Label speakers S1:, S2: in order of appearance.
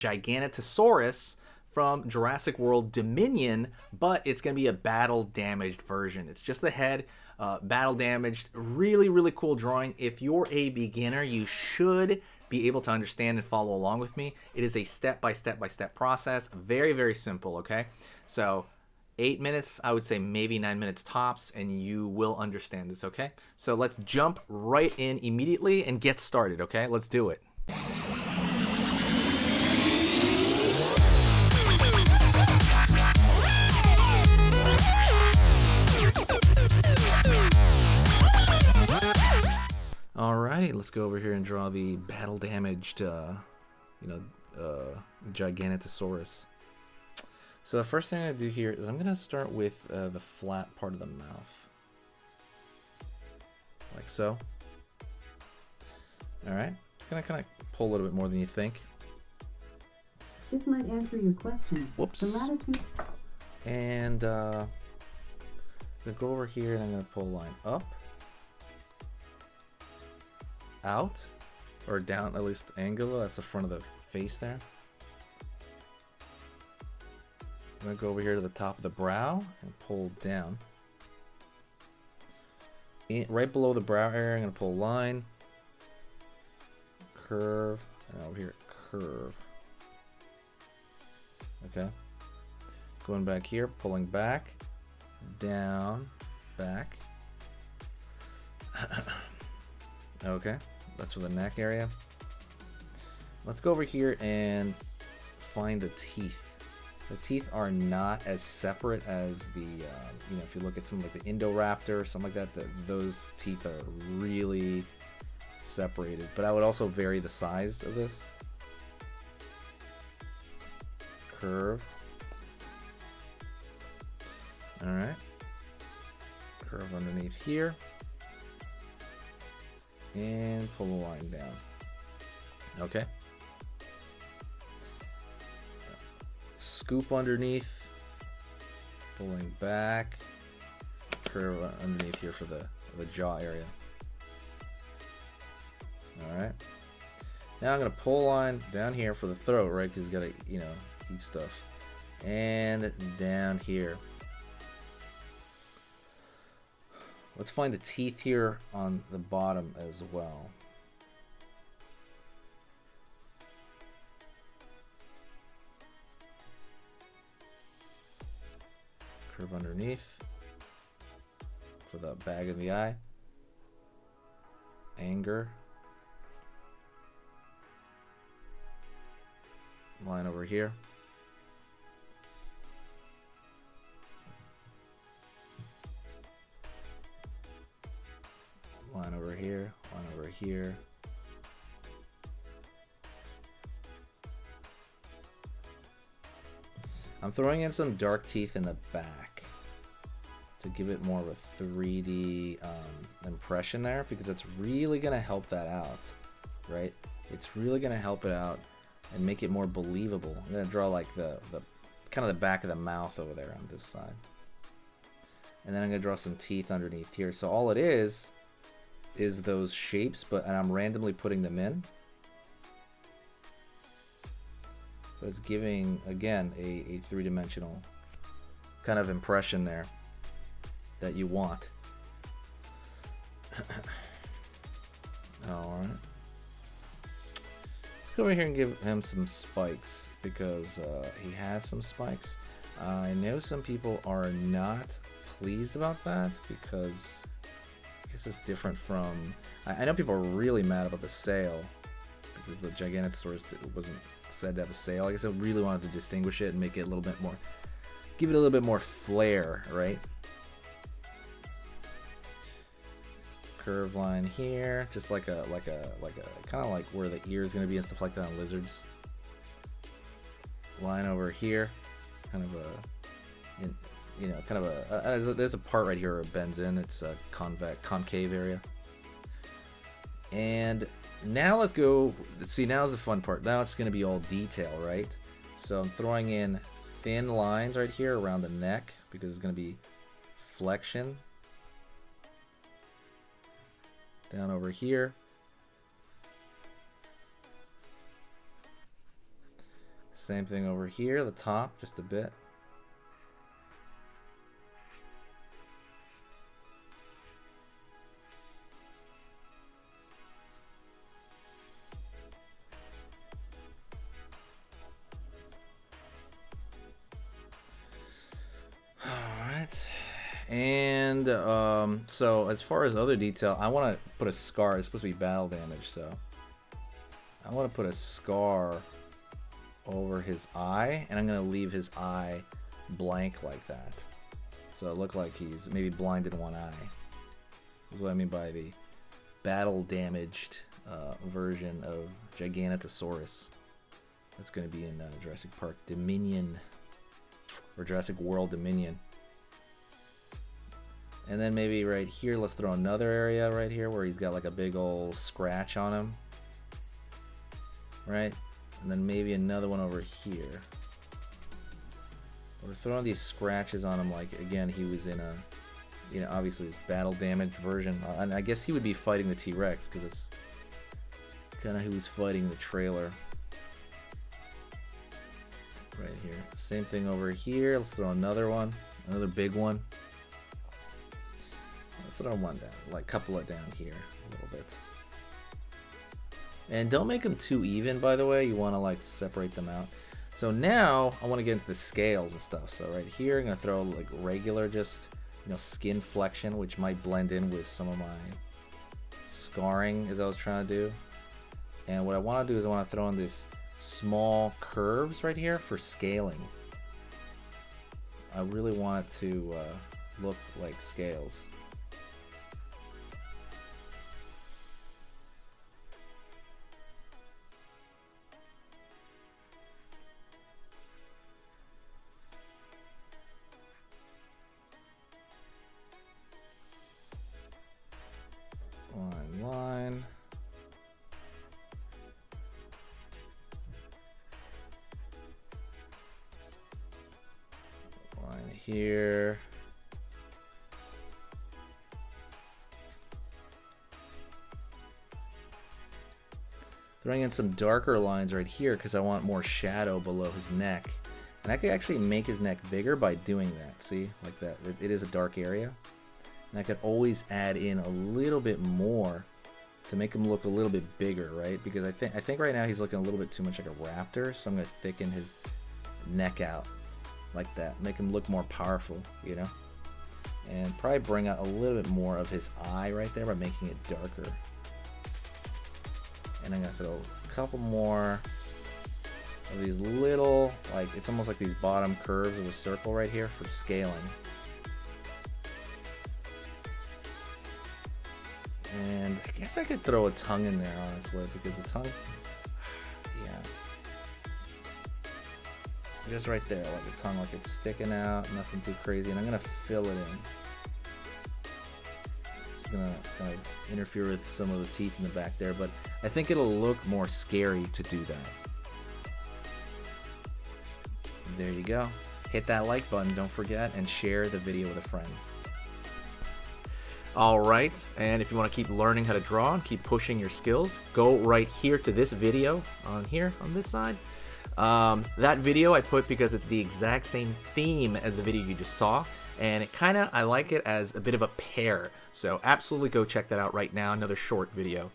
S1: Giganotosaurus from Jurassic World Dominion, but it's going to be a battle damaged version. It's just the head, battle damaged. Really, really cool drawing. If you're a beginner, you should be able to understand and follow along with me. It is a step-by-step process. Very, very simple, okay? So 8 minutes, I would say maybe 9 minutes tops, and you will understand this, okay? So let's jump right in immediately and get started, okay? Let's do it. Alrighty, let's go over here and draw the battle damaged, Giganotosaurus. So the first thing I'm going to do here is I'm going to start with the flat part of the mouth. Like so. Alright, it's going to kind of pull a little bit more than you think.
S2: This might answer your question.
S1: Whoops.
S2: The latitude.
S1: And I'm going to go over here and I'm going to pull a line up. Out. Or down, at least angular. That's the front of the face there. I'm going to go over here to the top of the brow and pull down. Right below the brow area, I'm going to pull a line, curve, and over here, curve. Okay. Going back here, pulling back, down, back. Okay, that's for the neck area. Let's go over here and find the teeth. The teeth are not as separate as the, if you look at something like the Indoraptor or something like that, those teeth are really separated. But I would also vary the size of this. Curve. Alright. Curve underneath here. And pull the line down. Okay. Scoop underneath, pulling back, curve underneath here for the jaw area. Alright. Now I'm going to pull line down here for the throat, right? Because you got to, eat stuff. And down here. Let's find the teeth here on the bottom as well. Curve underneath for the bag of the eye. Anger. Line over here. Line over here, line over here. I'm throwing in some dark teeth in the back to give it more of a 3D impression there, because it's really going to help that out, right? It's really going to help it out and make it more believable. I'm going to draw like the kind of the back of the mouth over there on this side. And then I'm going to draw some teeth underneath here. So all it is those shapes, and I'm randomly putting them in. So it's giving, again, a three-dimensional kind of impression there that you want. Alright. Let's go over here and give him some spikes, because he has some spikes. I know some people are not pleased about that, because I guess it's different from... I know people are really mad about the sail, because the Giganotosaurus wasn't said to have a sail. I guess I really wanted to distinguish it and make it a little bit more, give it a little bit more flair, right? Curve line here, just like a kind of like where the ear is going to be and stuff like that on lizards. Line over here, kind of a, there's a part right here where it bends in. It's a concave area. And now let's go, see, now's the fun part. Now it's going to be all detail, right? So I'm throwing in thin lines right here around the neck, because it's going to be flexion. Down over here. Same thing over here, the top, just a bit. And so as far as other detail, I want to put a scar. It's supposed to be battle damage, so I want to put a scar over his eye, and I'm going to leave his eye blank like that. So it looked like he's maybe blind in one eye. That's what I mean by the battle damaged version of Giganotosaurus. That's going to be in Jurassic Park Dominion, or Jurassic World Dominion. And then maybe right here, let's throw another area right here where he's got like a big old scratch on him. Right? And then maybe another one over here. We're throwing these scratches on him like, again, he was in a, you know, obviously this battle damaged version. And I guess he would be fighting the T-Rex because it's kind of who he's fighting the trailer. Right here. Same thing over here. Let's throw another one. Another big one. Throw one down, like couple it down here a little bit. And don't make them too even, by the way. You want to like separate them out. So now I want to get into the scales and stuff. So right here I'm going to throw like regular, just, you know, skin flexion, which might blend in with some of my scarring as I was trying to do. And what I want to do is I want to throw in this small curves right here for scaling. I really want it to look like scales. Line. Line here. Throwing in some darker lines right here because I want more shadow below his neck. And I could actually make his neck bigger by doing that. See? Like that. It is a dark area. And I could always add in a little bit more to make him look a little bit bigger, right? Because I think right now he's looking a little bit too much like a raptor, so I'm gonna thicken his neck out like that, make him look more powerful, you know? And probably bring out a little bit more of his eye right there by making it darker. And I'm gonna throw a couple more of these little, like, it's almost like these bottom curves of a circle right here for scaling. And I guess I could throw a tongue in there, honestly, because the tongue, yeah. Just right there, like the tongue, like it's sticking out, nothing too crazy. And I'm going to fill it in. Just going to kind of interfere with some of the teeth in the back there, but I think it'll look more scary to do that. There you go. Hit that like button, don't forget, and share the video with a friend. Alright, and if you want to keep learning how to draw and keep pushing your skills, go right here to this video on here, on this side. That video I put because it's the exact same theme as the video you just saw, and it I like it as a bit of a pair. So absolutely go check that out right now, another short video.